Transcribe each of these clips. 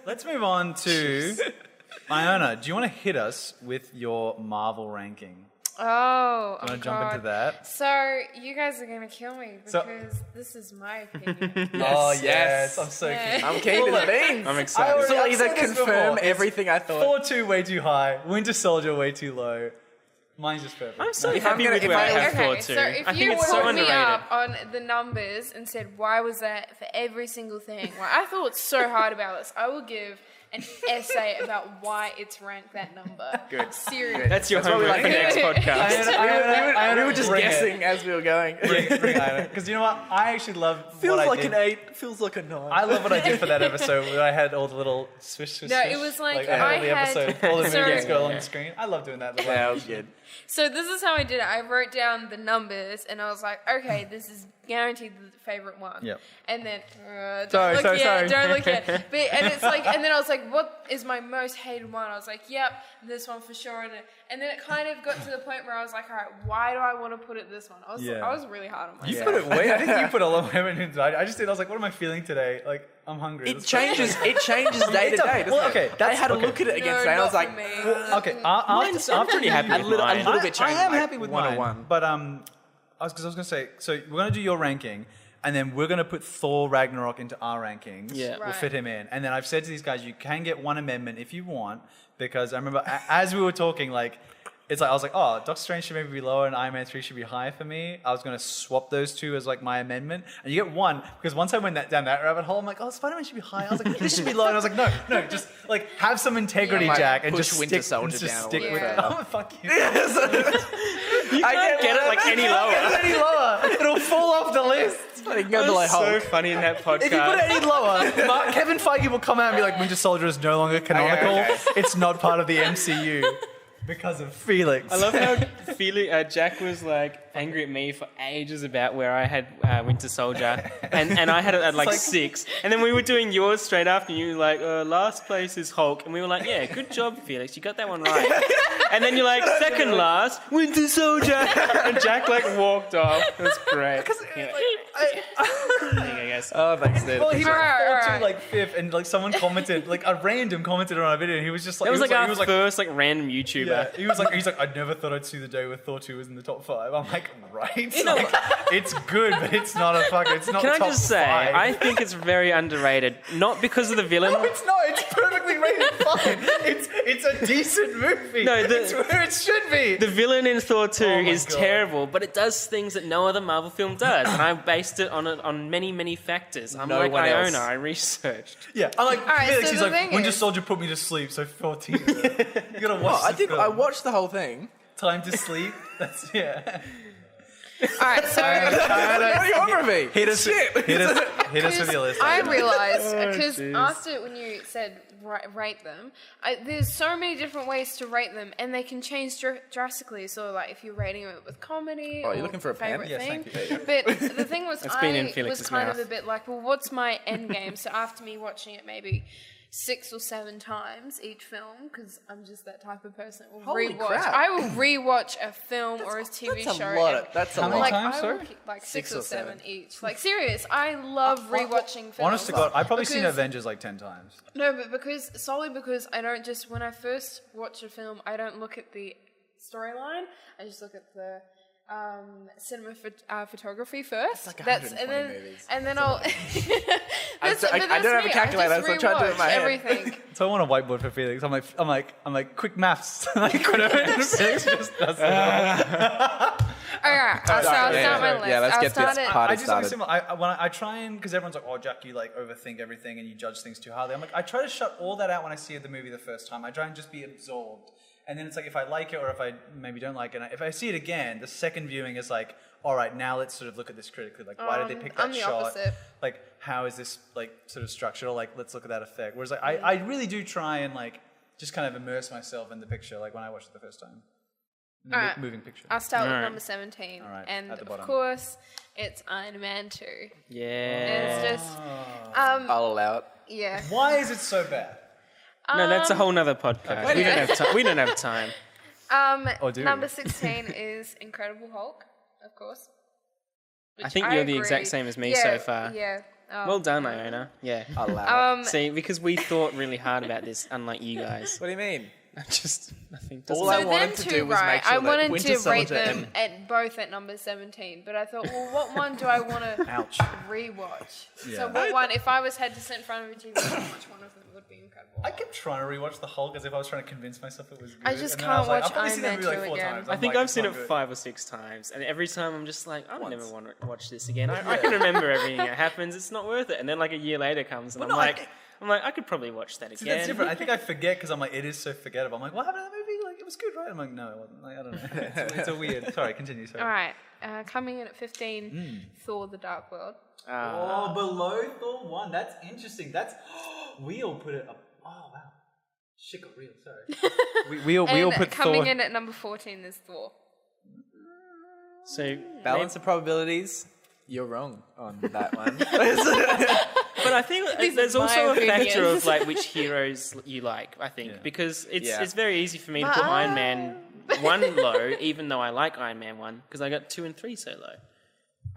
Let's move on to Iona. Do you want to hit us with your Marvel ranking? Oh, Do you want to jump into that? So you guys are gonna kill me because this is my opinion. Oh yes, I'm so keen. I'm keen to the beans. I'm excited. This will I've either said this confirm before. everything I thought. Thor 2 way too high, Winter Soldier way too low. Mine's just perfect. I'm so If I'm happy gonna- with if where I I- have Thor Okay, 2. so if I you think it's so pulled me underrated. up on the numbers and said, why was that for every single thing? Well, I thought so hard about this. I will give an essay about why it's ranked that number. Good. Seriously. That's your That's what we homework for like next to podcast. We were just Bring it. guessing as we were going. Bring Iona. Because you know what? I actually love Feels what like I did. an 8. Feels like a 9. I love what I did for that episode where I had all the little swish. No, it was like I had all the I had- episode, all the so- movies go on Yeah. the screen. I love doing that. Yeah, that was good. So this is how I did it. I wrote down the numbers and I was like, okay, this is guaranteed the favorite one. Yep. And then Sorry. don't look yet. But and it's like, and then I was like, what is my most hated one? I was like, yep, this one for sure. And then it kind of got to the point where I was like, all right, why do I want to put it this one? I was really hard on myself. You put it way. I think you put a lot of effort into it. I just did. I was like, what am I feeling today? Like, I'm hungry. It changes day to day, doesn't Well, it? okay, I that's had to okay. look at it again No, today and I was not like, for me. Okay, I'm pretty happy with mine. a little bit I changed. am like happy with 101. mine, but I was going to say, so we're going to do your ranking, and then we're going to put Thor Ragnarok into our rankings. Yeah. We'll Right. fit him in, and then I've said to these guys, you can get one amendment if you want, because I remember as we were talking, like. It's like I was like, oh, Doctor Strange should maybe be lower and Iron Man 3 should be higher for me. I was going to swap those two as like my amendment. And you get one, because once I went down that rabbit hole, I'm like, oh, Spider-Man should be high. I was like, this should be low. And I was like, no, just like have some integrity, Yeah. Jack, and Push just Winter stick, Soldier just down a stick little with bit it. further. Oh, fuck you. You can't get it like any lower. Any lower. It'll fall off the list. You can go to like That's so Hulk. funny in that podcast. If you put it any lower, Kevin Feige will come out and be like, Winter Soldier is no longer canonical. Okay. It's not part of the MCU because of Felix. I love how Jack was like angry at me for ages about where I had Winter Soldier, and I had it at like 6. And then we were doing yours straight after, and you were like, last place is Hulk, and we were like, yeah, good job, Felix, you got that one right. And then you're like, second last, Winter Soldier, and Jack like walked off. It was great. Yeah. I guess. Oh, thanks, dude. Well, he went Alright. 4-2 like 5th, and like someone commented, like a random commented on our video, and he was just like, That was like our he was like, first like random YouTuber. yeah, he's like, I never thought I'd see the day where Thor 2 was in the top 5. I'm like, right? know- Like, it's good, but it's not it's not Can the I top just say, 5. I think it's very underrated. Not because of the villain. No, it's not. It's perfectly rated fine. It's a decent movie. No, it's where it should be. The villain in Thor 2 Oh my is God. terrible, but it does things that no other Marvel film does, and I based it on many, many factors. I'm No like one Iona, else. I researched. Yeah, I'm like, Alright, Felix, so he's the like, thing Winter is- Soldier put me to sleep, so 14. You gotta watch Oh, I the think film. I watched the whole thing. Time to sleep. That's, yeah. All right, so What do you want from me? Hit us with your list. I realized because jeez. after when you said rate them, there's so many different ways to rate them, and they can change drastically. So, like if you're rating it with comedy, Oh, or you're looking for a pen? favorite Yes, thing. thank you. But the thing was, It's been in I Felix's was kind mouth. of a bit like, well, what's my end game? So after me watching it, maybe 6 or 7 times each film, because I'm just that type of person. Will Holy rewatch. crap. I will rewatch a film or a TV That's show. a lot. every- That's a How many lot. like times, I sorry? will keep, like 6 6 or or 7 7. each. Like serious, I love rewatching films. Honest to God, I've probably seen Because- Avengers like 10 times. No, but solely because I don't just when I first watch a film, I don't look at the storyline. I just look at the photography first. like and 120 then movies. and then I'll. I don't have a calculator, so I'm trying to do it in my head. everything. So I want a whiteboard for Felix. I'm like, quick maths. Like, whatever. Felix just does that. All right, so I'll start my list. Yeah, let's I'll get start this it. party I do something started. similar. When I try and, because everyone's like, oh, Jack, you like overthink everything and you judge things too highly. I'm like, I try to shut all that out when I see the movie the first time. I try and just be absorbed. And then it's like, if I like it or if I maybe don't like it, if I see it again, the second viewing is like, all right, now let's sort of look at this critically. Like, why did they pick that I'm the shot? opposite. Like, how is this like sort of structured? Or like, let's look at that effect. Whereas like, I really do try and like just kind of immerse myself in the picture, like when I watched it the first time. All right. Moving picture. I'll start with Alright. number 17, All right, and at the of bottom. course, it's Iron Man 2. Yeah. It's just, I'll allow it. yeah. Why is it so bad? No, that's a whole nother podcast. We don't have time. We don't have time. Or do we? Number 16 is Incredible Hulk, of course. I which think you're the agree. exact same as me Yeah, so far. Yeah, Well done, Iona. Yeah. I'll allow it. See, because we thought really hard about this, unlike you guys. What do you mean? Nothing. All I wanted to do was make sure I wanted Winter to rate Soldier them at both at number 17, but I thought, well, what one do I want to rewatch? Yeah. So what one, if I had to sit in front of a TV, which one of them would be incredible? I kept trying to rewatch the Hulk as if I was trying to convince myself it was good. I just and then can't was like, watch I've probably seen that Iron movie Man like 2 4 again. times. I think like, I've it's seen not it good. 5 or 6 times, and every time I'm just like, I never want to watch this again. I can remember everything that happens. It's not worth it. And then like a year later comes, and I'm like, I could probably watch that again. See, that's different. I think I forget because I'm like, it is so forgettable. I'm like, what happened to that movie? Like, it was good, right? I'm like, no, it wasn't. Like, I don't know. It's a weird. Sorry, continue. Sorry. All right, coming in at 15, Thor: The Dark World. Oh, below Thor 1. That's interesting. That's we all put it up. Oh wow, shit got real. Sorry. we all put coming Thor. in at number 14 is Thor. So Balance of probabilities. You're wrong on that one. But I think These there's are also my a factor opinions. of like which heroes you like. I think because it's very easy for me to But put Iron Man 1 low, even though I like Iron Man 1 because I got 2 and 3 so low.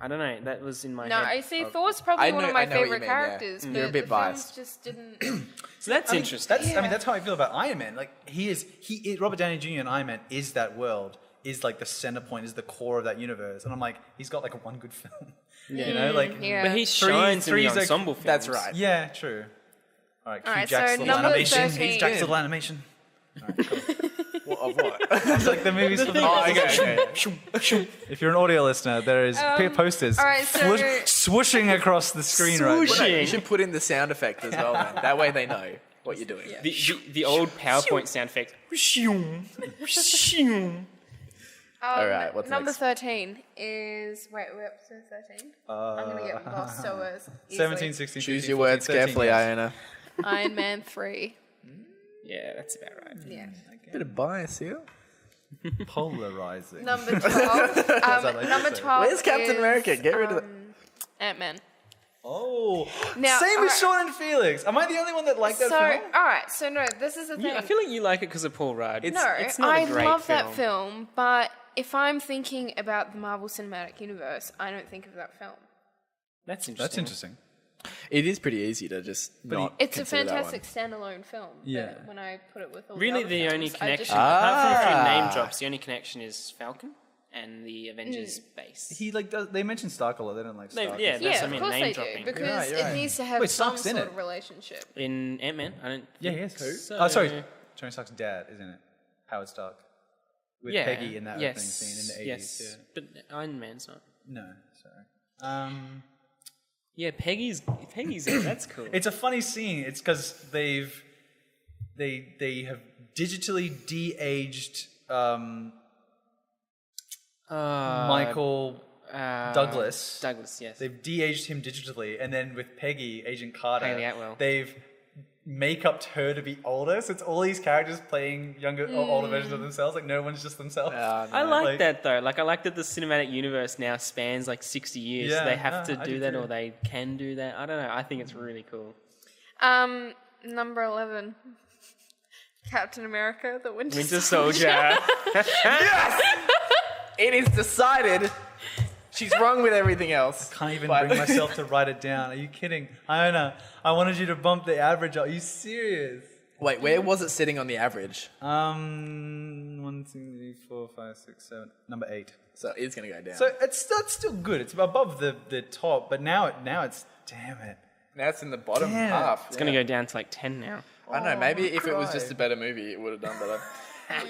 I don't know. That was in my No, head. I see. Thor's probably one of my I know what you favorite mean, yeah. characters, but You're a bit the biased. films just didn't. So that's interesting. I mean, that's how I feel about Iron Man. Like Robert Downey Jr. and Iron Man is that world. Is like the center point. Is the core of that universe. And I'm like, he's got like one good film. You know, like. Yeah. But he shines in the three's like- ensemble films. That's right. Yeah, true. All right, All right, Jack's so little number animation. 13. He's Jack's little animation. All right, cool. Of what? It's like the movies from the okay. If you're an audio listener, there is posters all right, so- swooshing across the screen right now. Swooshing. Well, no, you should put in the sound effect as well, man. That way they know what you're doing. The old PowerPoint sound effect. All right, what's number next? 13 is we're up to 13. I'm gonna get lost so easily. 17, 16, Choose 15, your 14, words 13 carefully, years. Iona. Iron Man 3. Yeah, that's about right. Yeah. Bit of bias here. Polarizing. Number 12. Number 12. Where's Captain is, America? Get rid of it. Ant-Man. Oh, Now, same with alright. Sean and Felix. Am I the only one that liked that So, film? all right. So no, this is the thing. I feel like you like it because of Paul Rudd. No, it's not I a great love film. that film, but if I'm thinking about the Marvel Cinematic Universe, I don't think of that film. That's interesting. That's interesting. It is pretty easy to just not It's a consider that fantastic standalone film. Yeah. But when I put it with all Really, the, the other only films, I just- connection, apart from a few name drops, the only connection is Falcon and the Avengers base. He like does, they mention Stark a lot. They don't like Stark. yeah, yeah, that's what I of mean, course name they dropping. do because You're right, you're right. it needs to have Wait, some Stark's in sort it. of relationship. In Ant-Man, I don't. Yeah, he is. So- Oh, sorry. Tony Stark's dad, isn't it? Howard Stark. With Yeah, Peggy in that opening yes, scene in the 80s. yes, but Iron Man's not. Yeah. No, sorry. Yeah, Peggy's in. That's cool. It's a funny scene. It's because they have digitally de-aged Michael Douglas. Douglas, yes. They've de-aged him digitally, and then with Peggy, Agent Carter, Hayley Atwell. they've make-upped her to be older. So it's all these characters playing younger or older versions of themselves. Like no one's just themselves. I like that though. Like I like that the cinematic universe now spans like 60 years. Yeah, so they have to I do do that too. or they can do that. I don't know. I think it's really cool. Number 11. Captain America, the Winter Soldier. It is decided. She's wrong with everything else. Can't even bring myself to write it down. Are you kidding? Iona, I wanted you to bump the average up. Are you serious? Wait, where was it sitting on the average? 1, 2, 3, 4, 5, 6, 7. Number 8. So it's going to go down. So that's still good. It's above the top, but now it's damn it. now it's in the bottom Damn. half. It's going to go down to like 10 now. I don't know. Maybe if it was Christ. just a better movie, it would have done better.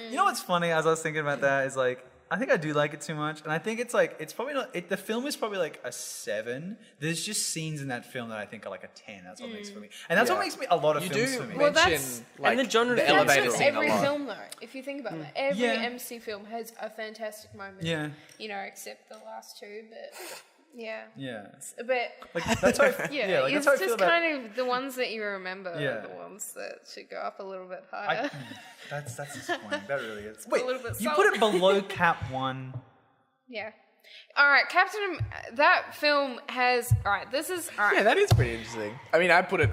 You know what's funny? As I was thinking about that, is like I think I do like it too much, and I think it's like it's probably not. The film is probably like a 7. There's just scenes in that film that I think are like a 10. That's what makes for me, and that's what Yeah. makes me a lot of You films do for me. Well, mention that's- like, and the genre the films elevator That's with scene a every lot. film, though. If you think about that, every Yeah. MC film has a fantastic moment. Yeah. You know, except the last two, but yeah. Yeah, But like that's how I, yeah, like, it's that's how I feel just about. kind of the ones that you remember Yeah. are the ones that should go up a little bit higher. That's disappointing. That really is. Wait, little bit you sour. put it below Cap 1. Yeah. All right, that film has. All right, this is. All right. Yeah, that is pretty interesting. I mean, I put it.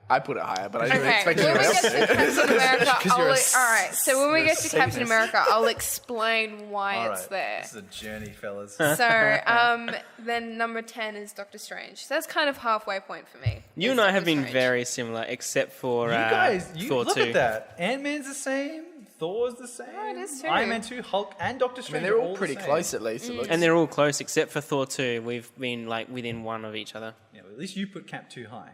I put it higher, but I didn't Okay, expect when we anyone get else to Captain America, all right. So when we you're get a to Captain Satanist. America, I'll explain why All it's right, there. this is a journey, fellas. So then number 10 is Doctor Strange. So that's kind of halfway point for me. You and I have been very similar, except for You guys, Thor look 2. at that. Ant-Man's the same. Thor's the same. Oh, it is true. Iron Man 2, Hulk, and Doctor I Strange. mean, they're all the pretty same. close at least. It looks. And they're all close, except for Thor 2. We've been like within one of each other. Yeah, well, at least you put Cap too high.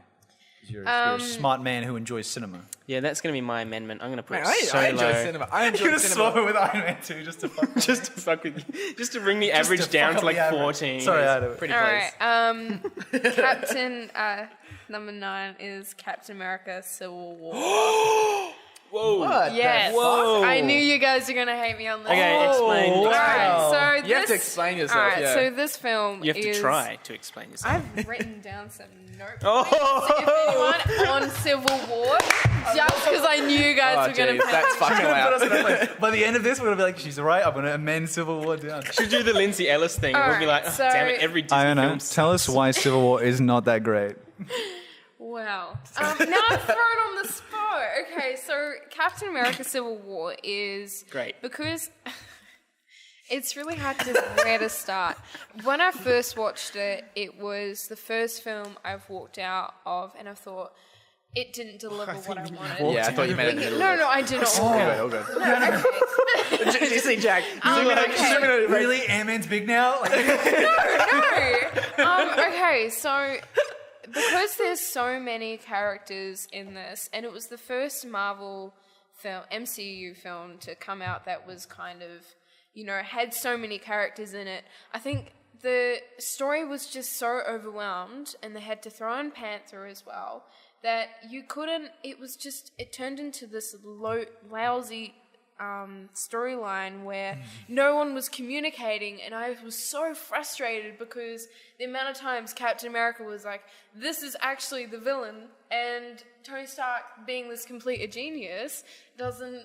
'Cause you're a smart man who enjoys cinema. Yeah, that's going to be my amendment. I'm going to put Man, it so I enjoy low. cinema. I You're enjoy gonna cinema. swap it with Iron Man 2 just to fuck. Just to fuck with you. Just to bring the Just average to down fuck to up like the average. 14. Sorry, I do it. Pretty All close. right. Captain number 9 is Captain America: Civil War. Whoa. What? Yes. Whoa. I knew you guys were gonna hate me on this. Okay, explain. Oh, All wow. right. So You have to this- explain yourself. All right. Yeah. So this film You have to is. try to explain yourself. I've written down some notes. Oh. If anyone on Civil War, just because I knew you guys were going geez, to that's fucking loud. By the end of this, we're gonna be like, she's right. I'm gonna amend Civil War down. Should do the Lindsay Ellis thing. All We'll be like, right, oh, so- damn it, every Disney film tell us why Civil War is not that great. Wow. Now I'm thrown on the spot. Okay, so Captain America Civil War is Great. because it's really hard to where to start. When I first watched it, it was the first film I've walked out of, and I thought it didn't deliver what I wanted. Yeah, I thought you meant it. No, I did not walk out. All good. Did you see Jack? Okay. Really, Ant-Man's big now. Like, No. Okay, so because there's so many characters in this, and it was the first Marvel film, MCU film to come out that was kind of, had so many characters in it. I think the story was just so overwhelmed, and they had to throw in Panther as well, that you couldn't, it turned into this lousy storyline where no one was communicating, and I was so frustrated because the amount of times Captain America was like, this is actually the villain, and Tony Stark, being this complete genius, doesn't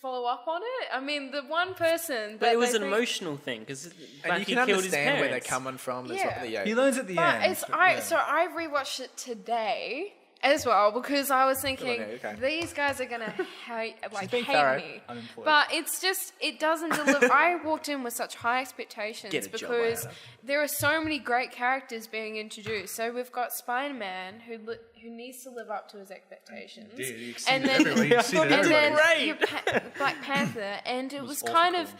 follow up on it. I mean, the one person But it was an emotional thing because And you can understand where they're coming from. Yeah. he learns at the end. So I rewatched it today as well because I was thinking okay. these guys are gonna hate being thorough. me, Unemployed. but it doesn't deliver. I walked in with such high expectations Get a job, because Iona. there are so many great characters being introduced. So we've got Spider-Man who needs to live up to his expectations, and then your Black Panther, and it was kind of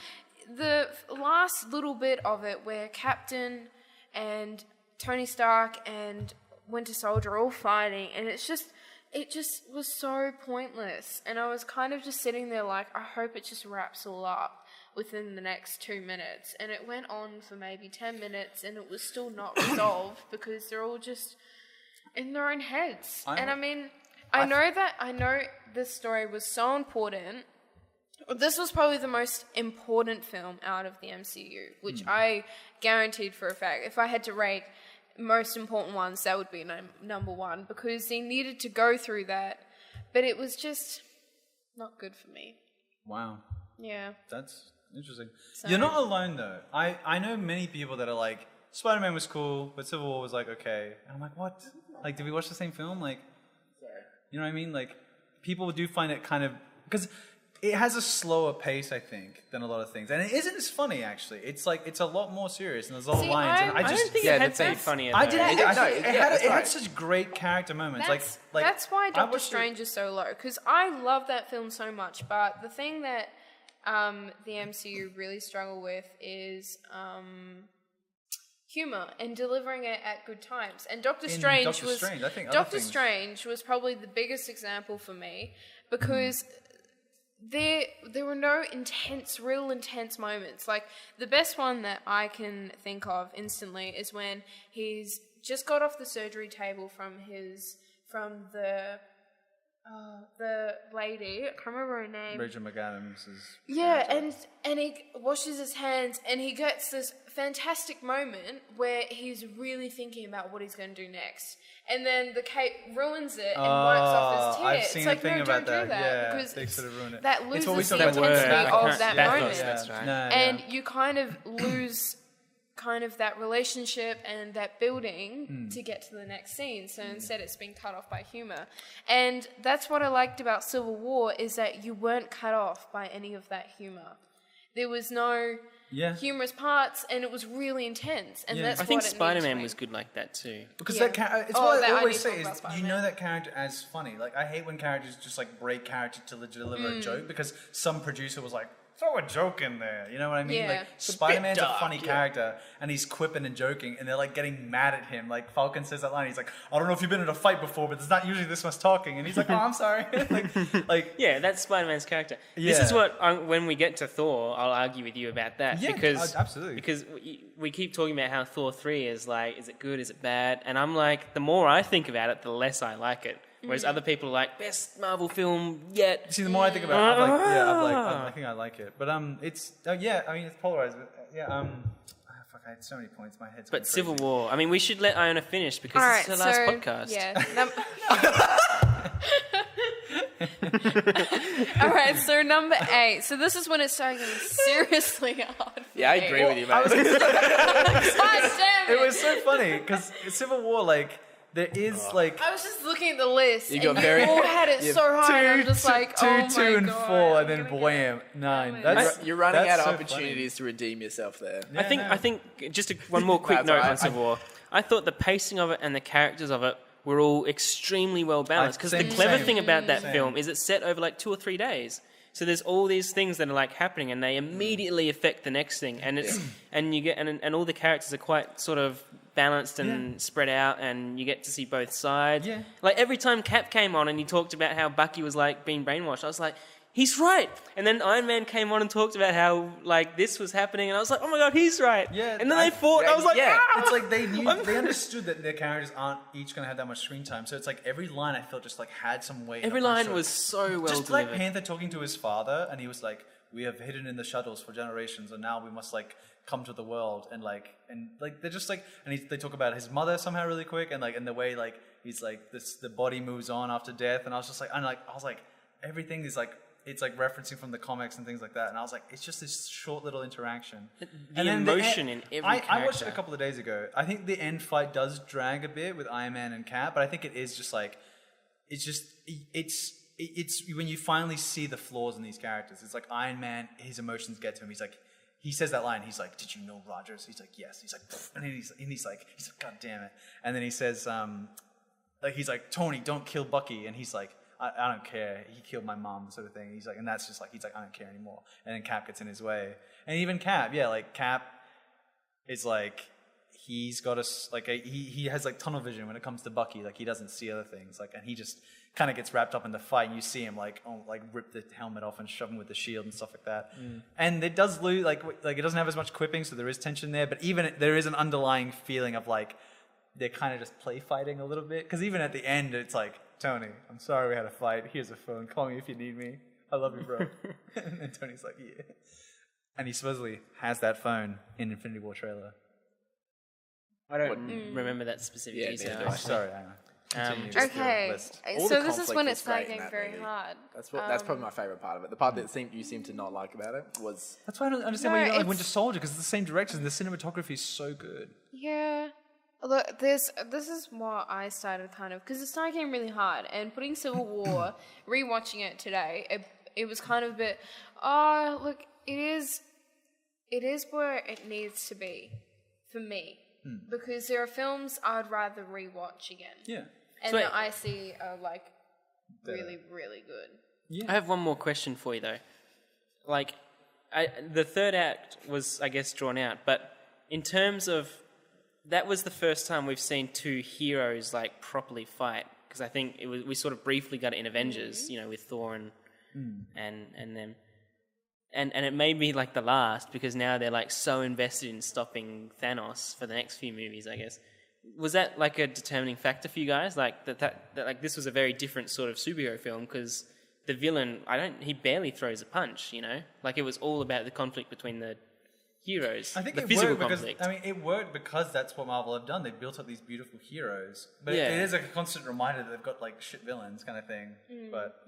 the last little bit of it where Captain and Tony Stark and Winter Soldier all fighting, and it just was so pointless, and I was kind of just sitting there like, I hope it just wraps all up within the next 2 minutes, and it went on for maybe 10 minutes, and it was still not resolved because they're all just in their own heads. And I mean, I know this story was so important. This was probably the most important film out of the MCU, which I guaranteed for a fact. If I had to rate most important ones, that would be number one, because they needed to go through that, but it was just not good for me. Wow. Yeah. That's interesting. So- You're not alone though. I know many people that are like, Spider-Man was cool, but Civil War was like, okay. And I'm like, what? Like, did we watch the same film? Like, you know what I mean? Like, people do find it kind of, because it has a slower pace, I think, than a lot of things. And it isn't as funny, actually. It's like, it's a lot more serious, and there's a lot of lines. And I don't think it had to be funnier. I didn't. It had such great character moments. That's why I Doctor watched Strange is so low, because I love that film so much, but the thing that the MCU really struggle with is humor and delivering it at good times. And Doctor Strange was probably the biggest example for me, because there were no real intense moments. Like, the best one that I can think of instantly is when he's just got off the surgery table from the lady, I can't remember her name. Rachel McAdams is... Yeah, and he washes his hands, and he gets this fantastic moment where he's really thinking about what he's going to do next. And then the cape ruins it and wipes off his tear. I've seen it's like, a thing no, about don't do that. that. Yeah, because they sort of ruin it. that It's what we loses talk the about intensity Bathos. of that Bathos, moment. that's right. And you kind of lose kind of that relationship and that building to get to the next scene. So instead it's been cut off by humor. And that's what I liked about Civil War, is that you weren't cut off by any of that humor. There was no humorous parts, and it was really intense. And that's I think Spider-Man was good like that too. Because that it's what I always say is, you know that character as funny. Like, I hate when characters just like break character to deliver a joke, because some producer was like, throw a joke in there, you know what I mean? Yeah. Like, Spider-Man's a funny character, and he's quipping and joking, and they're like getting mad at him. Like, Falcon says that line, he's like, I don't know if you've been in a fight before, but there's not usually this much talking, and he's like, oh, I'm sorry. Yeah, that's Spider-Man's character. This is what when we get to Thor, I'll argue with you about that, absolutely, because we keep talking about how Thor 3 is like, is it good, is it bad? And I'm like, the more I think about it, the less I like it. Whereas other people are like, best Marvel film yet. See, the more I think about it, I think I like it. But it's I mean, it's polarized. But, fuck, I had so many points. My head's. But Civil War. I mean, we should let Iona finish because it's her last podcast. Yeah. All right, so number 8. So this is when it started getting seriously hard. Yeah, I agree with you, mate. It was so funny because Civil War, like. There is like I was just looking at the list, you and you all had it so hard. And I'm just like, two, oh my 2, and God, 4, and then wham, 9. You're running out of so opportunities to redeem yourself there. Yeah, I think just one more quick note on Civil War. I thought the pacing of it and the characters of it were all extremely well balanced, because the clever thing about that film is it's set over like 2 or 3 days. So there's all these things that are like happening, and they immediately affect the next thing, and it's and you get and all the characters are quite sort of balanced and spread out, and you get to see both sides. Yeah. Like every time Cap came on and he talked about how Bucky was like being brainwashed, I was like, he's right. And then Iron Man came on and talked about how like this was happening, and I was like, oh my God, he's right. Yeah. And then they fought, and I was like, It's like they understood that their characters aren't each going to have that much screen time. So it's like every line I felt just like had some weight. Every line was so well just delivered. Black Panther talking to his father, and he was like, we have hidden in the shuttles for generations, and now we must like come to the world, and they're just like, and they talk about his mother somehow really quick, and like in the way like he's like the body moves on after death, and I was like everything is like, it's like referencing from the comics and things like that, and I was like, it's just this short little interaction. The emotion in every character. I watched it a couple of days ago. I think the end fight does drag a bit with Iron Man and Cap, but I think it is just like, it's when you finally see the flaws in these characters. It's like Iron Man, his emotions get to him. He's like, he says that line. He's like, "Did you know Rogers?" He's like, "Yes." He's like, and he's like, "God damn it!" And then he says, he's like, "Tony, don't kill Bucky," and he's like, I don't care. He killed my mom, sort of thing. He's like, and that's just like, he's like, I don't care anymore. And then Cap gets in his way, and even Cap, Cap is like, he's got he has like tunnel vision when it comes to Bucky. Like, he doesn't see other things. Like, and he just kind of gets wrapped up in the fight, and you see him like rip the helmet off and shove him with the shield and stuff like that. And it does lose like it doesn't have as much quipping, so there is tension there. But even there is an underlying feeling of like they're kind of just play fighting a little bit, because even at the end it's like, Tony, I'm sorry we had a fight. Here's a phone. Call me if you need me. I love you, bro. And Tony's like, yeah. And he supposedly has that phone in Infinity War trailer. I don't remember that specific detail. Sorry, okay, so this is when it started getting very hard. That's probably my favourite part of it. The part that you seem to not like about it was... That's why I don't understand why you don't like Winter Soldier, because it's the same direction. The cinematography is so good. Yeah. Look, this is what I started kind of, because it started getting really hard, and putting Civil War, rewatching it today, it was kind of a bit, look, it is where it needs to be for me, because there are films I'd rather rewatch again. Yeah. And that I see are like really, really good. Yeah. I have one more question for you though. Like, the third act was, I guess, drawn out, but in terms of, that was the first time we've seen two heroes like properly fight, because I think we sort of briefly got it in Avengers, with Thor and them, and it made me like the last, because now they're like so invested in stopping Thanos for the next few movies, I guess. Was that like a determining factor for you guys? Like that like this was a very different sort of superhero film, because the villain, he barely throws a punch, Like, it was all about the conflict between the heroes. I think the it physical worked because, conflict. it worked because that's what Marvel have done. They've built up these beautiful heroes. But it is like a constant reminder that they've got like shit villains kind of thing. But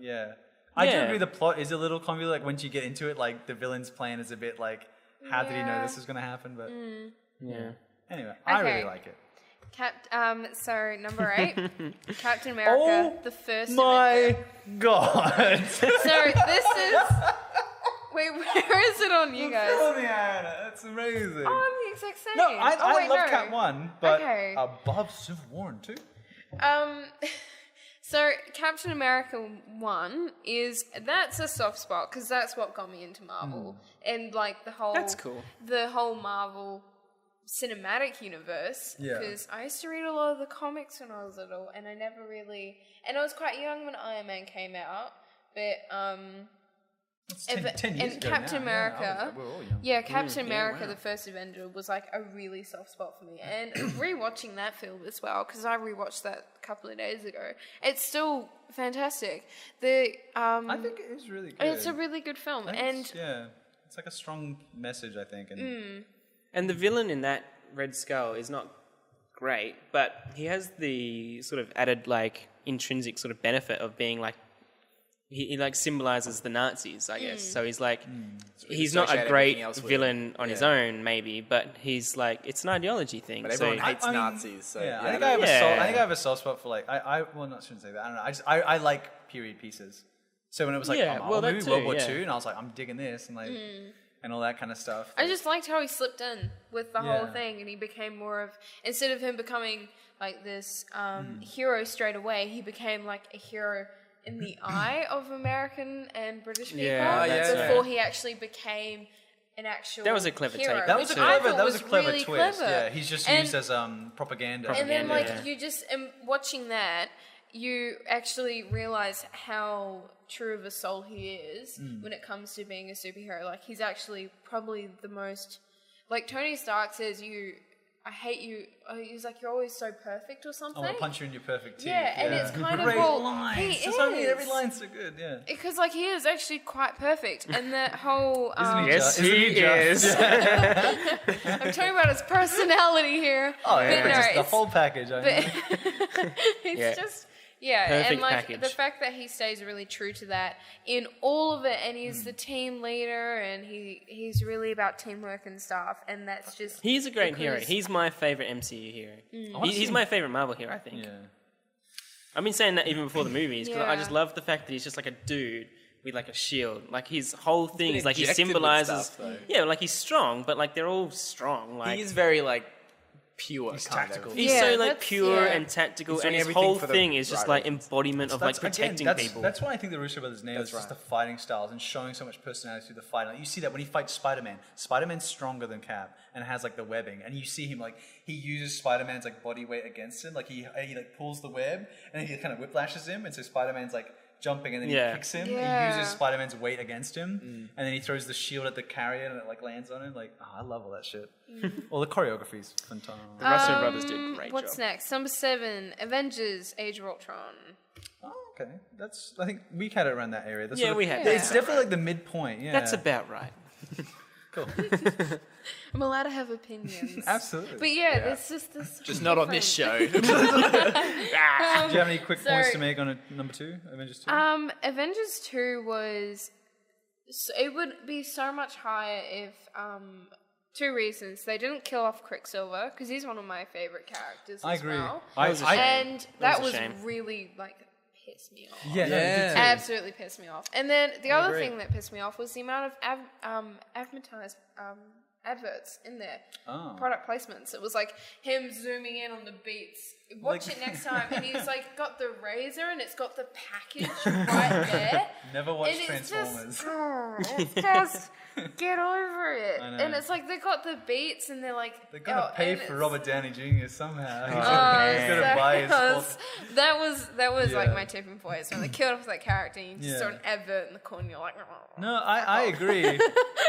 I do agree the plot is a little convoluted. Like, once you get into it, like the villain's plan is a bit like, how did he know this was going to happen? But Yeah. Anyway, I really like it. So number 8, Captain America, the first My Avenger. God. So this is. Wait, where is it on you guys? Oh, Iona, that's amazing. Oh, I'm the exact same. No, I love no. Cap 1, but Okay. above Civil War and 2. So Captain America 1 that's a soft spot because that's what got me into Marvel and like the whole. That's cool. The whole Marvel cinematic universe. Yeah. Because I used to read a lot of the comics when I was little, and I never really. And I was quite young when Iron Man came out, but It's 10 years and ago Captain now. America, We're all young. yeah, Captain America, wow. the first Avenger, was like a really soft spot for me. And rewatching that film as well, because I rewatched that a couple of days ago, it's still fantastic. I think it is really good. It's a really good film, and it's like a strong message, I think. And the villain in that Red Skull is not great, but he has the sort of added like intrinsic sort of benefit of being like. He like symbolizes the Nazis, I guess. So he's like, he's not a great villain on his own, maybe, but he's like, it's an ideology thing. But everyone hates Nazis. So I think I have a soft spot for like shouldn't say that. I don't know. I like period pieces. So when it was like World War II, and I was like, I'm digging this and like and all that kind of stuff. I just liked how he slipped in with the whole thing, and he became more of, instead of him becoming like this hero straight away, he became like a hero in the eye of American and British people before he actually became an actual That was a clever hero, take. That was a clever really twist. Clever. Yeah, he's just used as propaganda. And then you just watching that, you actually realize how true of a soul he is when it comes to being a superhero. Like, he's actually probably the most, like Tony Stark says, I hate you. He's like, you're always so perfect or something. I want to punch you in your perfect teeth. Yeah, and it's kind Great of all lines. he That's is. what I mean. Every line's so good. Yeah. Because like he is actually quite perfect, and that whole Yes, he is. I'm talking about his personality here. Oh yeah, but no, just the whole package. I know. It's just. Yeah, Perfect and like package. the fact that he stays really true to that in all of it, and he's the team leader, and he's really about teamwork and stuff, and that's just. He's a great hero. He's my favorite MCU hero. He's my favorite Marvel hero, I think. Yeah. I've been saying that even before the movies because I just love the fact that he's just like a dude with like a shield. Like his whole thing is like he symbolizes. Like he's strong, but like they're all strong. Like he's very like pure. He's tactical. He's so like pure and tactical, and his whole thing is just like embodiment of like protecting people. That's why I think the Russo brothers nailed is just the fighting styles and showing so much personality through the fight. Like, you see that when he fights Spider-Man. Spider-Man's stronger than Cap and has like the webbing, and you see him like he uses Spider-Man's like body weight against him. Like he like pulls the web and he kind of whiplashes him, and so Spider-Man's like jumping and then he kicks him. Yeah. He uses Spider-Man's weight against him, and then he throws the shield at the carrier and it like lands on him. Like, I love all that shit. All the choreography's fantastic. The Russo brothers did a great What's job. next? Number 7, Avengers: Age of Ultron. Oh, okay. I think we had it around that area. That's we had. It's definitely like the midpoint. Yeah, That's about right. cool. I'm allowed to have opinions. Absolutely. But there's this. Just not on this show. Do you have any quick points to make on number 2, Avengers 2? Avengers 2 was. It would be so much higher if. 2 reasons. They didn't kill off Quicksilver, because he's one of my favorite characters as well. And that was really, like, pissed me off. Yeah, Absolutely pissed me off. And then the other thing that pissed me off was the amount of advertised adverts in there. Product placements. It was like him zooming in on the beats. Watch it next time, and he's like got the razor and it's got the package right there. Never watched and Transformers. It's just get over it. And it's like they got the beats and they're like they're gonna pay for Robert Downey Jr. somehow. He's gonna buy his. That was like my tipping point. So when they killed off that character, and you just saw an advert in the corner, you're like, oh. No, I agree.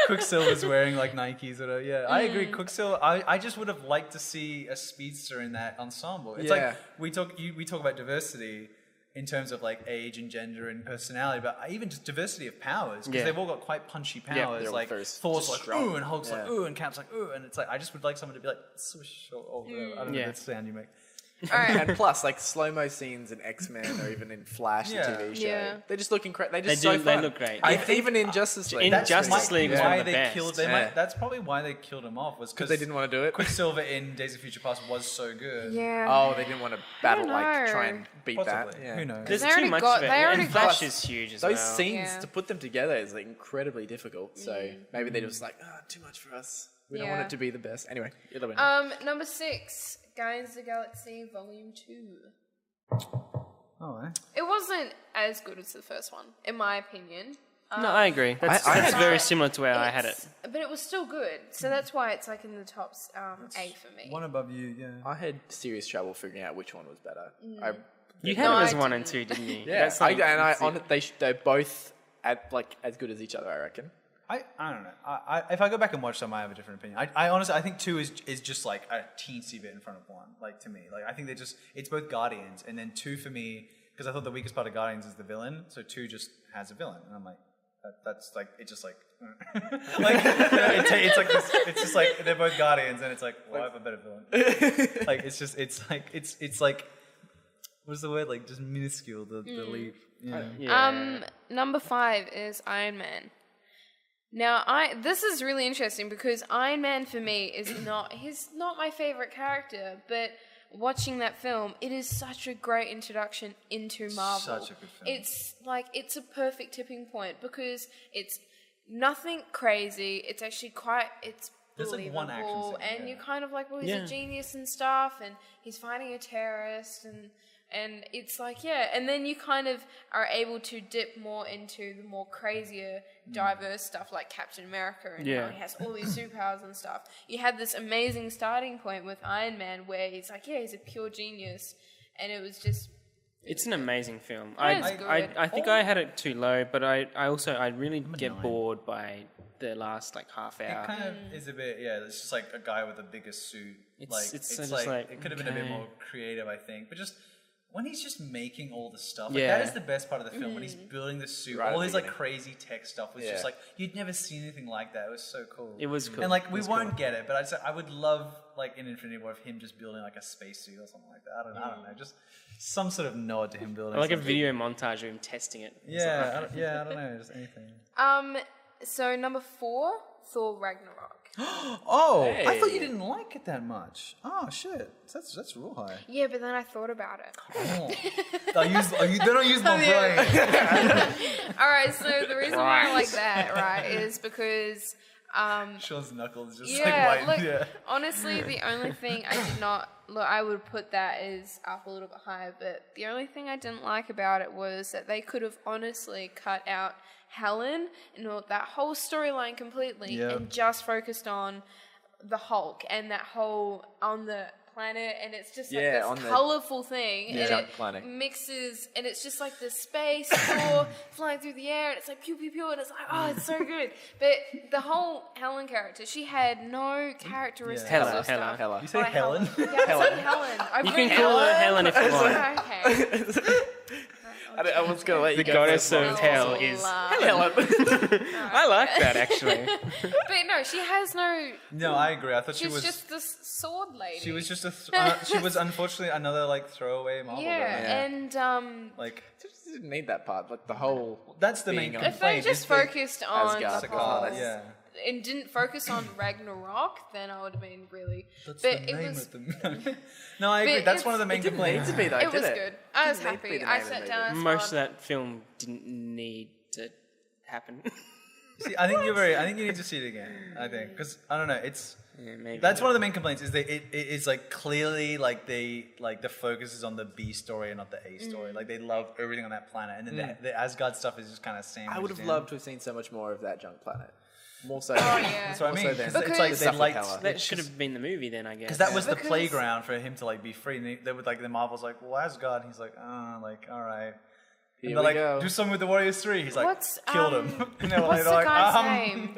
Quicksilver's wearing like Nikes or yeah. I agree. Quicksilver. I just would have liked to see a speedster in that ensemble. It's like we talk about diversity in terms of like age and gender and personality, but even just diversity of powers, because they've all got quite punchy powers. Like Thor's like ooh, and Hulk's like ooh, and Cap's like ooh, and it's like I just would like someone to be like swish or I don't know that sound you make. All right. And plus, like slow-mo scenes in X-Men or even in Flash, the TV show, they just look incredible. They look great. Even in Justice League. In Justice League is one of the best. That's probably why they killed him off, was because they didn't want to do it. Quicksilver in Days of Future Past was so good. Yeah. Oh, they didn't want to battle, try and beat Possibly. that. Yeah. Who knows? There's They too already much got- of it. they already And Flash got- is huge as Those well. scenes to put them together is like incredibly difficult. So maybe they're just like, too much for us. We don't want it to be the best. Anyway, you're the winner. Number 6, Guardians of the Galaxy Volume 2. Oh, eh? It wasn't as good as the first one, in my opinion. No, I agree. That's very similar to where I had it. But it was still good, so that's why it's like in the top 8 for me. One above you, yeah. I had serious trouble figuring out which one was better. You had it as 1 and 2, didn't you? Yeah, they're both as good as each other, I reckon. I don't know. If I go back and watch them, I have a different opinion. I honestly, I think 2 is just like a teensy bit in front of 1. Like to me, like I think it's both Guardians, and then 2 for me, because I thought the weakest part of Guardians is the villain, so 2 just has a villain, and I'm like, that's like it's just like, like it's like this, it's just like they're both Guardians, and it's like, well, I have a better villain. Like it's like what's the word? Like just minuscule the leap. Yeah. Number 5 is Iron Man. Now, this is really interesting because Iron Man for me is he's not my favorite character, but watching that film, it is such a great introduction into Marvel. Such a good film. It's a perfect tipping point because it's nothing crazy. It's actually it's There's like one action believable, scene, and you're kind of like, well, he's a genius and stuff, and he's fighting a terrorist, and it's like, and then you kind of are able to dip more into the more crazier, diverse stuff like Captain America, and how he has all these superpowers and stuff. You had this amazing starting point with Iron Man where he's like, he's a pure genius, and it was just... It's an amazing film. I think I had it too low, but I really get bored by the last like half hour. It kind of is a bit, it's just like a guy with a bigger suit. It's like it could have been a bit more creative, I think, but just... When he's just making all the stuff, that is the best part of the film. When he's building the suit, all his like crazy tech stuff was just like you'd never seen anything like that. It was so cool. It was cool. And like we won't get it, but I would love like in Infinity War of him just building like a spacesuit or something like that. I don't know, just some sort of nod to him building. Like a video montage of him testing it. Yeah, I don't know, just anything. So number 4, Thor Ragnarok. Hey. I thought you didn't like it that much. Oh shit, that's real high. Yeah, but then I thought about it. Then I use my brain. All right, so the reason why I like that, right, is because Sean's knuckles just yeah, like white. Honestly, the only thing I did not I would put that as up a little bit higher, but the only thing I didn't like about it was that they could have honestly cut out Helen and that whole storyline completely and just focused on the Hulk and that whole on the planet, and it's just like this colourful thing, and it planet. mixes, and it's just like the space Thor flying through the air, and it's like pew pew pew, and it's like, oh, it's so good. But the whole Helen character, she had no characteristics. Hela. You say Helen? Yeah, I said Helen. You can call her Helen if you want. Okay. I was going to let you The go. goddess of hell is Helen. I like that, actually. But no, she has no... No, I agree. I thought she She's was... just this sword lady. She was just she was unfortunately another like throwaway Marvel villain. And like... She didn't need that part. Like the whole... That's the main complaint. if they just focused on Asgard. the whole... Yeah. And didn't focus on Ragnarok, then I would have been really... That's but the it name was... of the... No, I agree. That's one of the main complaints. It didn't need to be though, It did was it? good. I was Didn't need to be happy. the I name of sat the down. movie. Most of that film didn't need to happen. See, I think I think you need to see it again. I think because I don't know. It's maybe that's one of the main complaints is that it's like clearly like they like the focus is on the B story and not the A story. Like they love everything on that planet, and then the Asgard stuff is just kind of sandwiched. I would have in. loved to have seen so much more of that junk planet. More so. Oh, yeah. That's what I mean. Also then- It's like Because- they liked That should have been the movie then, I guess. because that was the Because- playground for him to like be free. And they would like the Marvel's like, well, Asgard. And he's like, like all right. Here And they're we like, go. do something with the Warriors 3. He's like, What's, killed him. And they're What's the like, guy's name?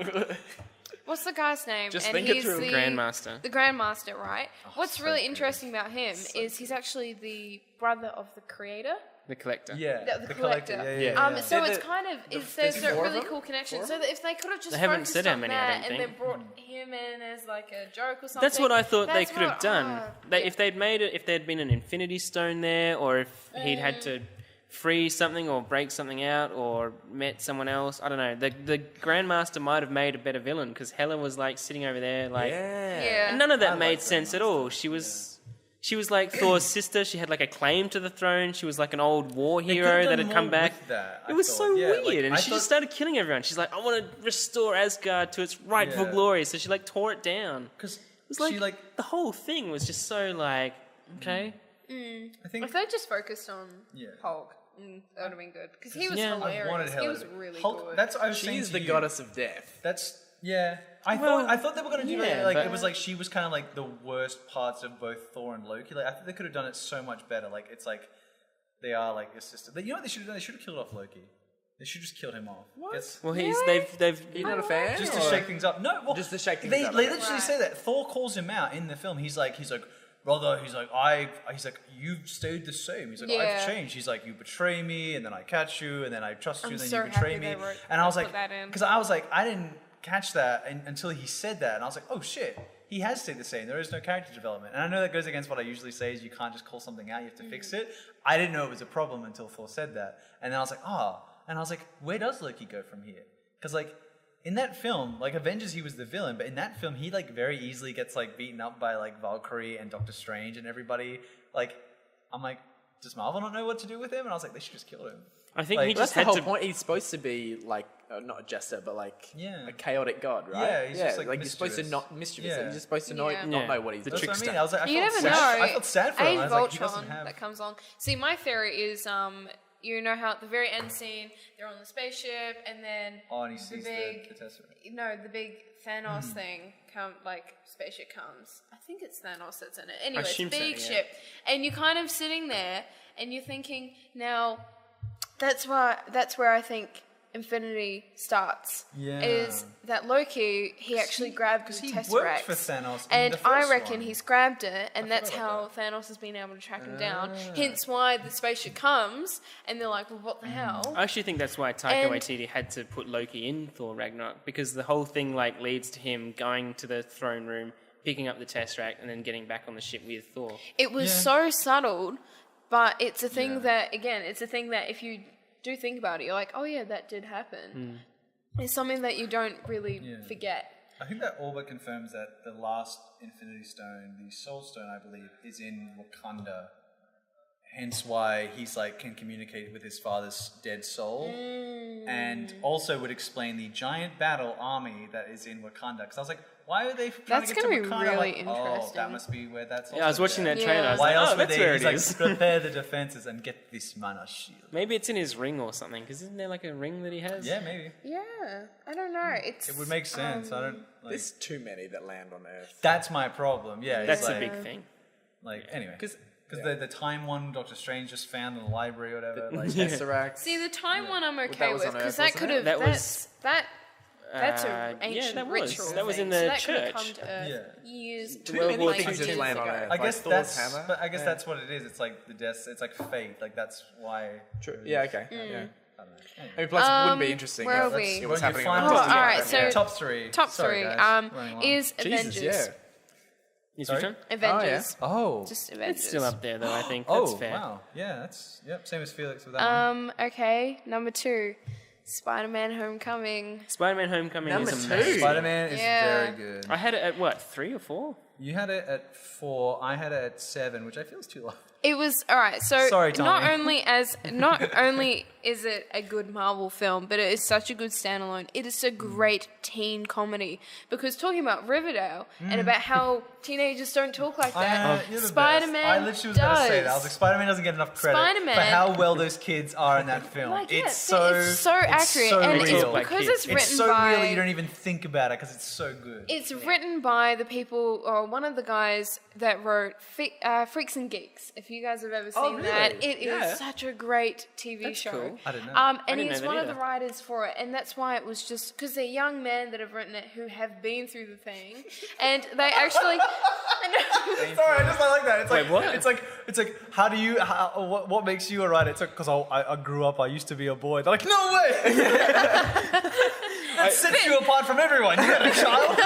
What's the guy's name? Just and think it he's through. the Grandmaster. The Grandmaster, right? What's so really good. interesting about him is he's actually the brother of the creator. The Collector. Yeah, The Collector. Yeah. So it's kind of there's a really cool connection. So that if they could have just focused on that and then brought him in as like a joke or something. That's what I thought they could have done. If they'd made it, if there'd been an Infinity Stone there, or if he'd had to free something or break something out or met someone else, I don't know. The Grandmaster might have made a better villain because Hela was like sitting over there like... Yeah. And none of that made sense at all. She was like Thor's sister. She had like a claim to the throne. She was like an old war hero that had come back. It was so weird. And she just started killing everyone. She's like, I want to restore Asgard to its rightful glory. So she like tore it down. Because it was like the whole thing was just so like, okay. I think if they just focused on Hulk, that would have been good. Because he was hilarious. He was really good. That's what I was saying. She's the goddess of death. I thought they were going to do that. Like it was like she was kind of like the worst parts of both Thor and Loki. Like I think they could have done it so much better. Like it's like they are like a sister. You know what they should have done? They should have killed off Loki. They should just killed him off. What? Well, they've. You're not a fan? Just to shake things up. No, well, just to shake things up. They literally say that. Thor calls him out in the film. He's like, brother, he's like, you've stayed the same. He's like, I've changed. He's like, you betray me, and then I catch you, and then I trust you, and then you betray me. And I was like, because I was like, I didn't catch that until he said that, and I was like, oh shit, he has stayed the same. There is no character development. And I know that goes against what I usually say is you can't just call something out, you have to fix it. I didn't know it was a problem until Thor said that. And then I was like, and I was like, where does Loki go from here? Because like, in that film, like Avengers, he was the villain, but in that film, he like very easily gets like beaten up by like Valkyrie and Doctor Strange and everybody. Like, I'm like, does Marvel not know what to do with him? And I was like, they should just kill him. I think he just had had the whole point. He's supposed to be like not a jester, but like a chaotic god, right? Yeah, he's just like you're supposed to not mischievous. Yeah. You're just supposed to not know what he's doing. That's what I mean. I was like, you never know. I felt sad for him. I was like, he Voltron doesn't have... that comes along. See, my theory is, you know how at the very end scene they're on the spaceship, and then and he sees the Tesseract. The big Thanos thing spaceship comes. I think it's Thanos that's in it. Anyway, it's big ship, and you're kind of sitting there and you're thinking, now that's where I think Infinity starts. Is that Loki? He actually grabbed the Tesseract. Worked for Thanos, and I reckon he's grabbed it, and that's how Thanos has been able to track him down. Hence why the spaceship comes, and they're like, "Well, what the hell?" I actually think that's why Taika Waititi had to put Loki in Thor Ragnarok, because the whole thing like leads to him going to the throne room, picking up the Tesseract, and then getting back on the ship with Thor. It was so subtle, but it's a thing that if you do think about it, you're like, oh yeah, that did happen. It's something that you don't really forget. I think that all but confirms that the last Infinity Stone, the Soul Stone, I believe, is in Wakanda. Hence why he's like can communicate with his father's dead soul, and also would explain the giant battle army that is in Wakanda. Because I was like, why are they trying to get to Wakanda? That's going to be really interesting. Oh, that must be where that's. I was watching that trailer. I was why like, else would that's they? where He's it is. like, prepare the defenses and get this mana shield. Maybe it's in his ring or something. Because isn't there like a ring that he has? Yeah, maybe. Yeah, I don't know. It would make sense. I don't. There's too many that land on Earth. That's my problem. Yeah, that's a big thing. Like anyway, because the time one Doctor Strange just found in the library or whatever. Like Tesseract. See, the time one I'm okay with, because that could have. That's an ancient ritual. That was in the church. That could have come to Earth years. Too many things just land on Earth. I guess that's what it is. It's like it's like fate. Like that's why. True. Yeah. Okay. Yeah. I mean, plus it wouldn't be interesting. Where are we? What's happening? All right. So top three. Is Avengers. Yeah. Sorry? Avengers. Oh. Just Avengers. It's still up there though, I think. That's fair. Wow. Yeah, same as Felix with that one. Okay, number 2. Spider-Man Homecoming. Spider-Man Homecoming Number is 2. amazing. Spider-Man is very good. I had it at what, 3 or 4? You had it at 4. I had it at 7, which I feel is too low. It was alright. So sorry, Tommy. not only is it a good Marvel film, but it is such a good standalone. It is a great teen comedy, because talking about Riverdale and about how teenagers don't talk like that, Spider-Man I literally was going to say that. I was like, Spider-Man doesn't get enough credit for how well those kids are in that film. It's so accurate, so and real. it's because it's written it's so by. real you don't even think about it because it's so good. It's written by the people, or one of the guys that wrote Freaks and Geeks. If you guys have ever seen really? that, it is such a great TV show. Cool. I didn't know. And didn't he's know that one of either. the writers for it, and that's why it was just because they're young men that have written it who have been through the thing, and they actually. Sorry, I just like that. It's Wait, like what? it's like how do you what makes you a writer? It's like because I grew up. I used to be a boy. They're like, no way. That sets you apart from everyone. You had a child.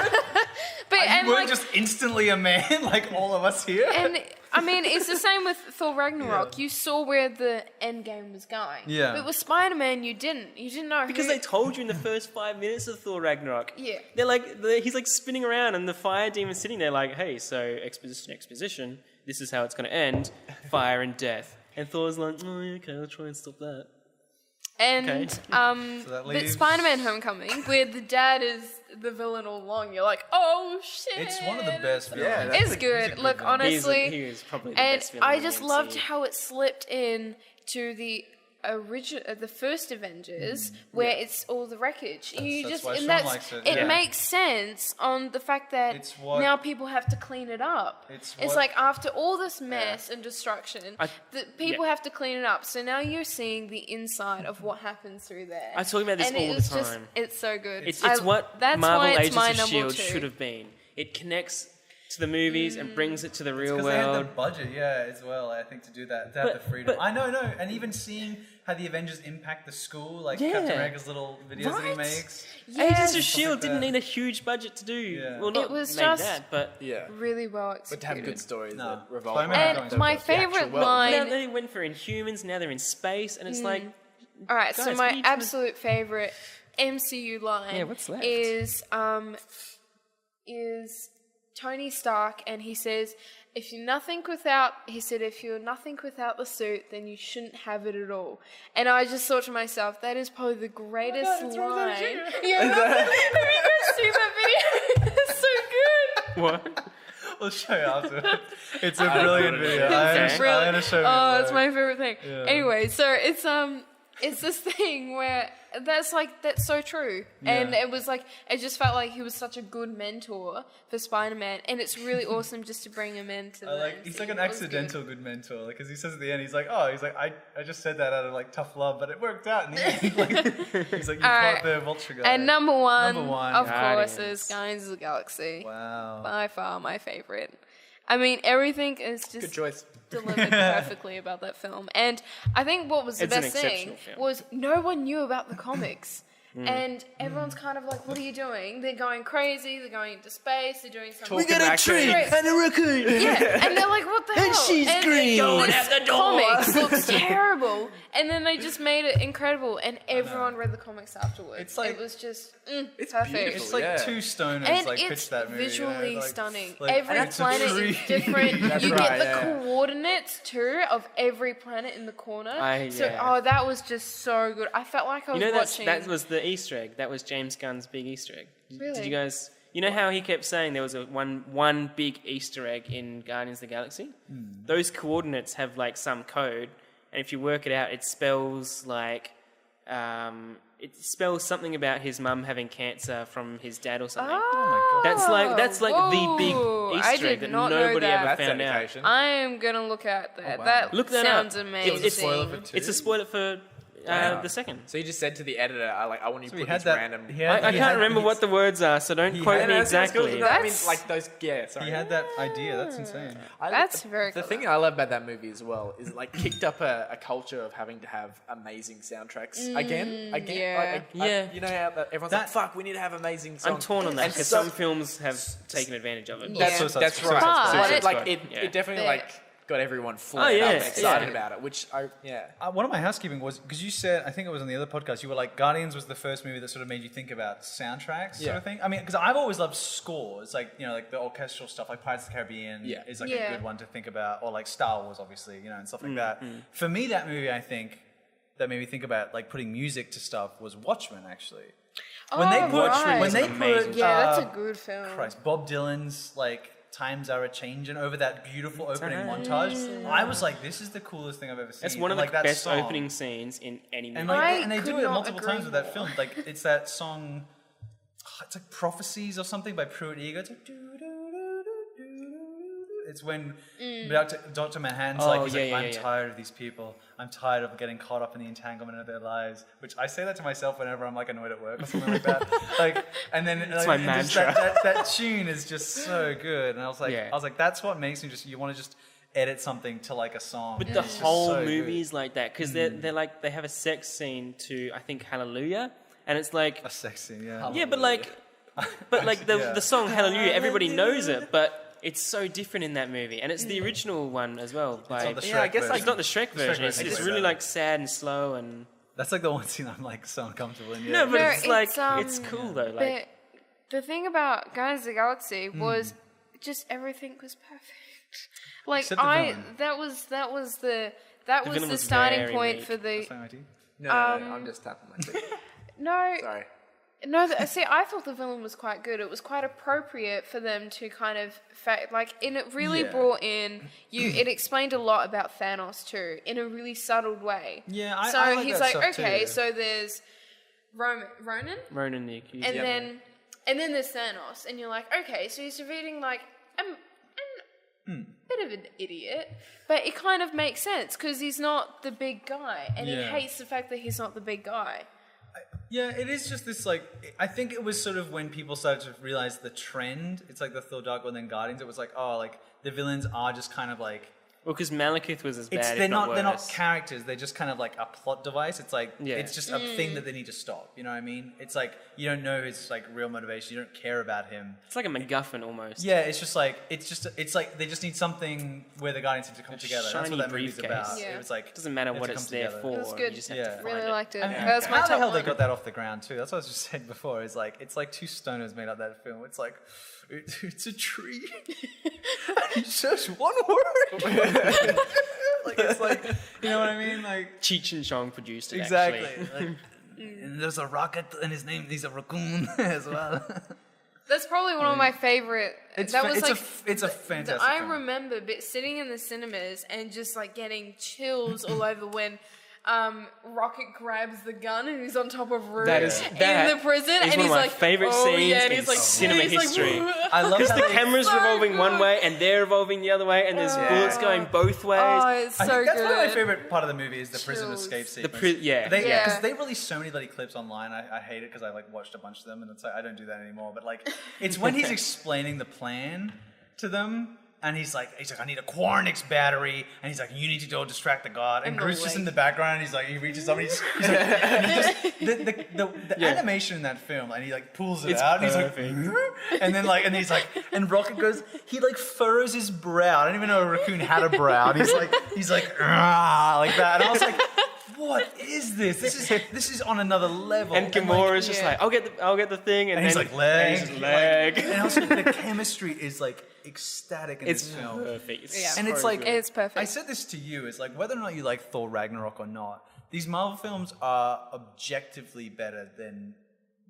But You weren't just instantly a man like all of us here. And I mean, it's the same with Thor Ragnarok. You saw where the end game was going. Yeah. But with Spider-Man, you didn't. You didn't know Because who. they told you in the first 5 minutes of Thor Ragnarok. Yeah. He's like spinning around and the fire demon's sitting there like, hey, so exposition, this is how it's going to end, fire and death. And Thor's like, oh, yeah, okay, I'll try and stop that. And Okay. So that but leaves- Spider-Man: Homecoming, where the dad is the villain all along, you're like, oh shit. It's one of the best. Yeah, villains. that's It's good. Look, villain. honestly, He is probably the and best villain I in the just loved MCU. how it slipped in to the the first Avengers, where it's all the wreckage. That's why Sean likes it. It Yeah. makes sense on the fact that It's what- now people have to clean it up. It's It's what- like after all this mess and destruction, the people have to clean it up. So now you're seeing the inside of what happens through there. I talk about this and all it's the just, time. it's so good. It's I- what that's Marvel why it's Agents my of number S.H.I.E.L.D. 2. should have been. It connects to the movies and brings it to the real Because they had the world. budget, as well. I think to do that, to have the freedom. but- I know, and even seeing how the Avengers impact the school, like Yeah. Captain America's little videos that he Right? makes. Agents of Yes. S.H.I.E.L.D. like didn't that. need a huge budget to do. Yeah. Well, not It was made just- that, but Yeah. really well But executed. to have good stories No. that revolve Spider-Man around going And my the actual favorite world. line. now they went for Inhumans. Now they're in space, and it's like, All right, so Guys, my we need to- absolute favorite MCU line Yeah, what's left? is Tony Stark, and he says, if you're nothing without the suit, then you shouldn't have it at all. And I just thought to myself, that is probably the greatest line. Have you guys seen that video? It's so good. what? We'll show you after. It's a brilliant video. It's I'm gonna show you. Oh, it's my favorite thing. Yeah. Anyway, so it's this thing where that's so true. And Yeah. it was like, it just felt like he was such a good mentor for Spider-Man, and it's really awesome just to bring him into the He's like an MCU. It was good. accidental good mentor, because he says at the end, I just said that out of like tough love, but it worked out in the end. Like, he's like, you Alright. caught the vulture guy. And number one, of Guardians. course, is Guardians of the Galaxy. Wow. By far my favorite. I mean, everything is Good just choice. delivered perfectly about that film. And I think what was the It's an best thing exceptional film. was no one knew about the comics. And everyone's kind of like, what are you doing? They're going crazy, they're going into space, they're doing something. We got a tree Right. and a raccoon. Yeah, and they're like, what the hell? she's green. Going This out the comics looks terrible. And then they just made it incredible, and everyone read the comics afterwards. It's like- it was just It's perfect. beautiful. It's like Yeah. two stoners And like it's pitched that movie. visually Like, stunning. like, Every it's a planet tree. is different. That's You right, get the yeah. coordinates too of every planet in the corner. Yeah. Oh, that was just so good. I felt like I was You know, watching. that was the Easter egg. That was James Gunn's big Easter egg. Really? Did you guys? You know how he kept saying there was one big Easter egg in Guardians of the Galaxy? Those coordinates have like some code, and if you work it out, it spells like it spells something about his mum having cancer from his dad or something. Oh, That's like the big whoa. Easter I egg did that not know nobody that. ever That's found out. dedication. I am gonna look at that. wow. That Look that sounds up. amazing. It's a spoiler for two. It's a spoiler for Wow. the second. So you just said to the editor, I want you to So he put had these that. random... I can't remember what the words are, so don't quote had- me Yeah, exactly. No, I mean, That's- like those... Yeah, sorry. He had that idea. That's insane. That's very The clever. thing I love about that movie as well is it like kicked up a culture of having to have amazing soundtracks again. yeah. Yeah. You know how everyone's like, fuck, we need to have amazing songs. I'm torn on that And because so- some films have taken advantage of it. Yeah. Suicide That's Squad. right. But- So, like Squad, it, yeah. it definitely But- like got everyone flared yeah, up and excited yeah. about it, which One of my housekeeping was because you said, I think it was on the other podcast, you were like, Guardians was the first movie that sort of made you think about soundtracks, sort Yeah. of thing. I mean, because I've always loved scores, like, you know, like the orchestral stuff, like Pirates of the Caribbean Yeah. is like Yeah. a good one to think about, or like Star Wars, obviously, you know, and stuff like that. For me, that movie, I think, that made me think about like putting music to stuff was Watchmen, actually. When they Oh, put, right. when they amazing. put, Yeah, that's a good film. Christ, Bob Dylan's like Times Are a Changin' over that beautiful opening montage. I was like, this is the coolest thing I've ever seen. That's one of And, the like, that best song. opening scenes in any movie. And I and they could do it not multiple agree times with that more. film. Like it's that song. It's like Prophecies or something by Pruitt Eager. It's like, it's when Dr. Manhattan's I'm tired of these people. I'm tired of getting caught up in the entanglement of their lives. Which I say that to myself whenever I'm like annoyed at work or something like that. And then it's my mantra. That tune is just so good. And I was like, that's what makes me you want to just edit something to like a song. But the whole movie is like that because they're like they have a sex scene to I think Hallelujah, and it's like a sex scene, yeah. Yeah, but like the song Hallelujah, everybody knows it, but it's so different in that movie, and it's the original one as well. I guess it's not the Shrek version. It's really like sad and slow, and that's like the one scene I'm like so uncomfortable in. No, but it's cool though. Like the thing about Guardians of the Galaxy was just everything was perfect. Like that was the starting point for the. No, I'm just tapping my feet. No. Sorry. No, see, I thought the villain was quite good. It was quite appropriate for them to kind of, and it really brought in, it explained a lot about Thanos too, in a really subtle way. Yeah, I like he's that like, stuff okay, too. so there's Ronan the accused. and then there's Thanos, and you're like, okay, so he's defeating like a bit of an idiot, but it kind of makes sense because he's not the big guy, and he hates the fact that he's not the big guy. Yeah, it is just this, like, I think it was sort of when people started to realize the trend. It's like the Thor Dark World and then Guardians. It was like, oh, like, the villains are just kind of like... Well, because Malekith was as bad, they're not characters. They're just kind of like a plot device. It's like, Yeah. it's just a thing that they need to stop. You know what I mean? It's like, you don't know his, like, real motivation. You don't care about him. It's like a MacGuffin almost. Yeah, it's just like, it's like they just need something where the Guardians have to come together. That's what that movie's briefcase. about. Yeah. It was like... It doesn't matter what it's there for. It was good. You just have to find Really it. liked it. I mean, That was my how the top hell one. they got that off the ground too? That's what I was just saying before. It's like two stoners made up that film. It's like it's a tree. It's just one word. Like it's like, you know what I mean? Like Cheech and Chong produced it. exactly. Actually. Like, and there's a rocket, and his name he's a raccoon as well. That's probably one of my favorite. It's that fa- was it's like it's a fantastic. I film. remember sitting in the cinemas and just like getting chills all over when Rocket grabs the gun and he's on top of Rue in the prison, and one he's of my like, favorite oh, scenes yeah, and in he's like, cinema he's like, history. I love Because how the they- camera's so revolving one good. way and they're revolving the other way, and there's bullets going both ways. Oh, it's so I think that's good. one of my favorite part of the movie is the prison Chills. escape sequence. Yeah. Because they release so many bloody clips online. I hate it because I like watched a bunch of them, and it's like I don't do that anymore. But like, it's when he's explaining the plan to them, and he's like, I need a Quarnix battery, and he's like, you need to go distract the god. And Groot's just in the background, and he's like, he reaches up, and he's like, and the animation in that film, and he like pulls it out, perfect. and he's like, and then like, and he's like, and Rocket goes, he like furrows his brow. I didn't even know a raccoon had a brow. And he's like like that, and I was like, what is this? This is on another level. And Gamora's just like, I'll get the thing, and he's then like leg, and he's leg. and also the chemistry is like ecstatic in It's this film. perfect. And it's like, It's perfect. I said this to you, it's like whether or not you like Thor Ragnarok or not, these Marvel films are objectively better than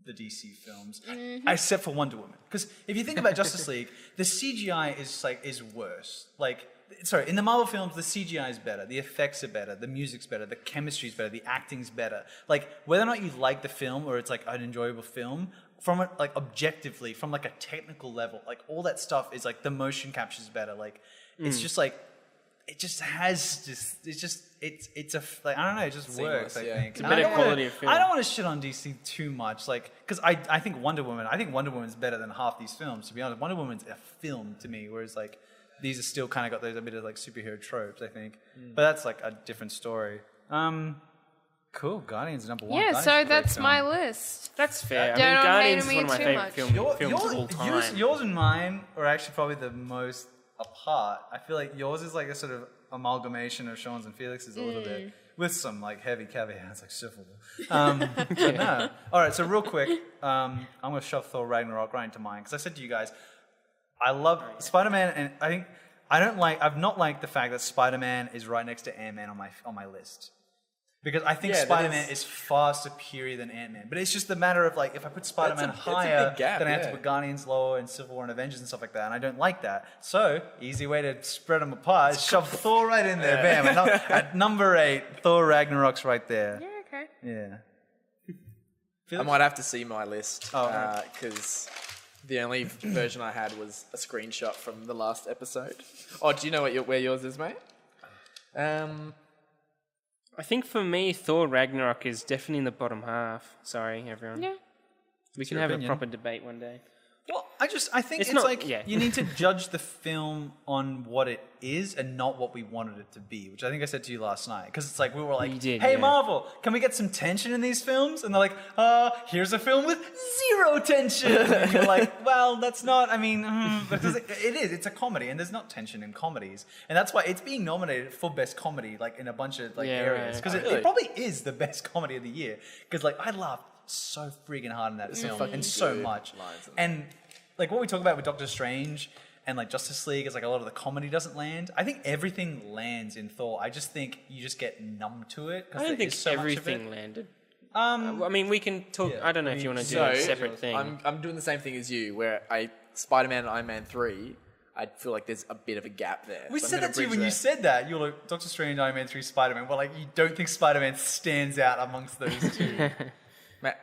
the DC films, except for Wonder Woman. Because if you think about Justice League, the CGI is worse. Like, sorry, in the Marvel films, the CGI is better, the effects are better, the music's better, the chemistry's better, the acting's better. Like, whether or not you like the film or it's like an enjoyable film, from it, like objectively, from like a technical level, like all that stuff is like the motion capture's better. Like, it's just like, it just has just, it's a, like, I don't know, it just works, I think. It's a better quality of film. I don't want to shit on DC too much, like, because I think Wonder Woman's better than half these films, to be honest. Wonder Woman's a film to me, whereas like, these are still kind of got those a bit of like superhero tropes, I think. But that's like a different story. Cool, Guardians number one. Yeah, Guardians so is a great that's film. my list. That's fair. Don't hate Guardians is me one of my too favorite much. films of all time. Yours and mine are actually probably the most apart. I feel like yours is like a sort of amalgamation of Sean's and Felix's a little bit, with some like heavy caveats like civil. But no. All right, so real quick, I'm gonna shove Thor Ragnarok right into mine because I said to you guys, I love Spider-Man, and I've not liked the fact that Spider-Man is right next to Ant-Man on my list. Because I think Spider-Man is far superior than Ant-Man. But it's just the matter of like, if I put Spider-Man higher, then I have to put Guardians lower and Civil War and Avengers and stuff like that. And I don't like that. So, easy way to spread them apart is shove Thor right in there. Bam. At number 8, Thor Ragnarok's right there. Yeah, okay. Yeah. I might have to see my list Oh, because The only version I had was a screenshot from the last episode. Oh, do you know where yours is, mate? I think for me, Thor Ragnarok is definitely in the bottom half. Sorry, everyone. Yeah. We can your have opinion. a proper debate one day. Well, I think It's it's not- like yeah. you need to judge the film on what it is and not what we wanted it to be, which I think I said to you last night. Because it's like we were like, You did, hey, yeah. Marvel, can we get some tension in these films? And they're like, here's a film with 0 tension. And you're like, well, that's not, I mean, because it is. It's a comedy, and there's not tension in comedies. And that's why it's being nominated for Best Comedy, like in a bunch of like Yeah, areas. right. Because it probably is the best comedy of the year. Because like I laughed so freaking hard in that film and so good much. lines in And like what we talk about with Doctor Strange and like Justice League is like a lot of the comedy doesn't land. I think everything lands in Thor. I just think you just get numb to it. I don't think everything landed. I mean, we can talk. Yeah, I don't know if you want to do a separate thing. I'm doing the same thing as you, where Spider-Man and Iron Man 3, I feel like there's a bit of a gap there. We So I'm said gonna that to you bridge when you said that. You were like, Doctor Strange, Iron Man 3, Spider-Man. Well, like, you don't think Spider-Man stands out amongst those two. Matt,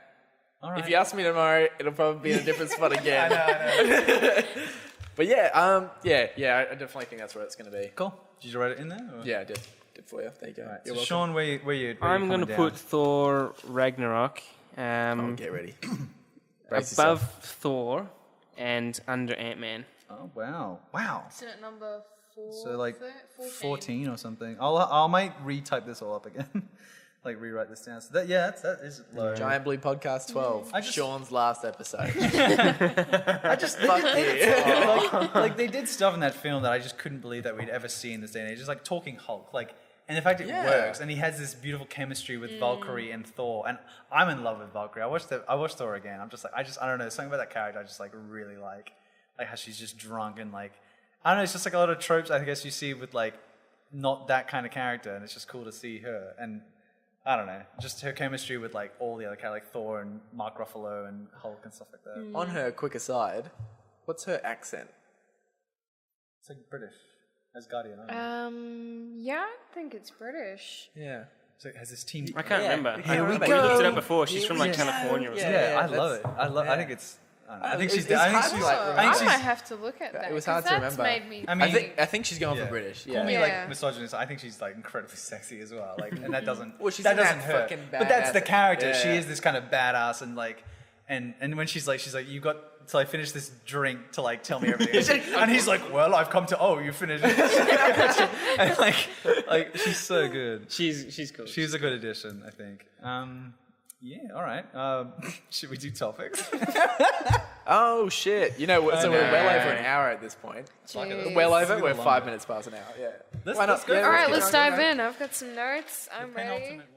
All right. if you ask me tomorrow, it'll probably be in a different spot again. I know. But yeah, I definitely think that's where it's going to be. Cool. Did you write it in there? Or? Yeah, I did for you. There you go. All right. You're So welcome. Sean, where you I'm going to put Thor Ragnarok Get ready. above Thor and under Ant-Man. Oh, wow. Wow. Isn't it number 4? So like 14 or something. I might retype this all up again. Like rewrite this down. So that is low. Giant Blue Podcast 12. Sean's last episode. I just Fuck you. like they did stuff in that film that I just couldn't believe that we'd ever see in this day and age. Just like talking Hulk, like, and the fact it works, and he has this beautiful chemistry with Valkyrie and Thor, and I'm in love with Valkyrie. I watched Thor again. I'm just like I don't know, something about that character I just like really like how she's just drunk and like I don't know. It's just like a lot of tropes I guess you see with like not that kind of character, and it's just cool to see her and. I don't know, just her chemistry with like all the other characters, like Thor and Mark Ruffalo and Hulk and stuff like that. On her quick aside, what's her accent? It's like British, as Guardian. Yeah, I think it's British. Yeah. So it has this team. I can't remember. Here we We go. looked it up before. She's from like California or something. Yeah, I that's- love it. I think it's. I think she's. It's I think hard she's. to, like, I I think might she's. have to look at that. It was 'cause hard to that's remember. made me I mean, I think she's going for British. Yeah. Call me Yeah. like misogynist. I think she's like incredibly sexy as well. Like, and that doesn't. Well, she's that in doesn't that hurt. fucking But that's the badass- character. yeah. She is this kind of badass and like, and when she's like, you got till I finish this drink to like tell me everything. And he's like, well, I've come to. Oh, you finished. And like she's so good. She's cool. She's a good addition, I think. Yeah. All right. Should we do topics? Oh shit! You know, so we're well over an hour at this point. Jeez. Well over. Let's We're do it 5 longer. minutes past an hour. Yeah. Let's Why not? go. Yeah, All right, keep let's going, dive mate. in. I've got some notes. I'm ready. Penultimate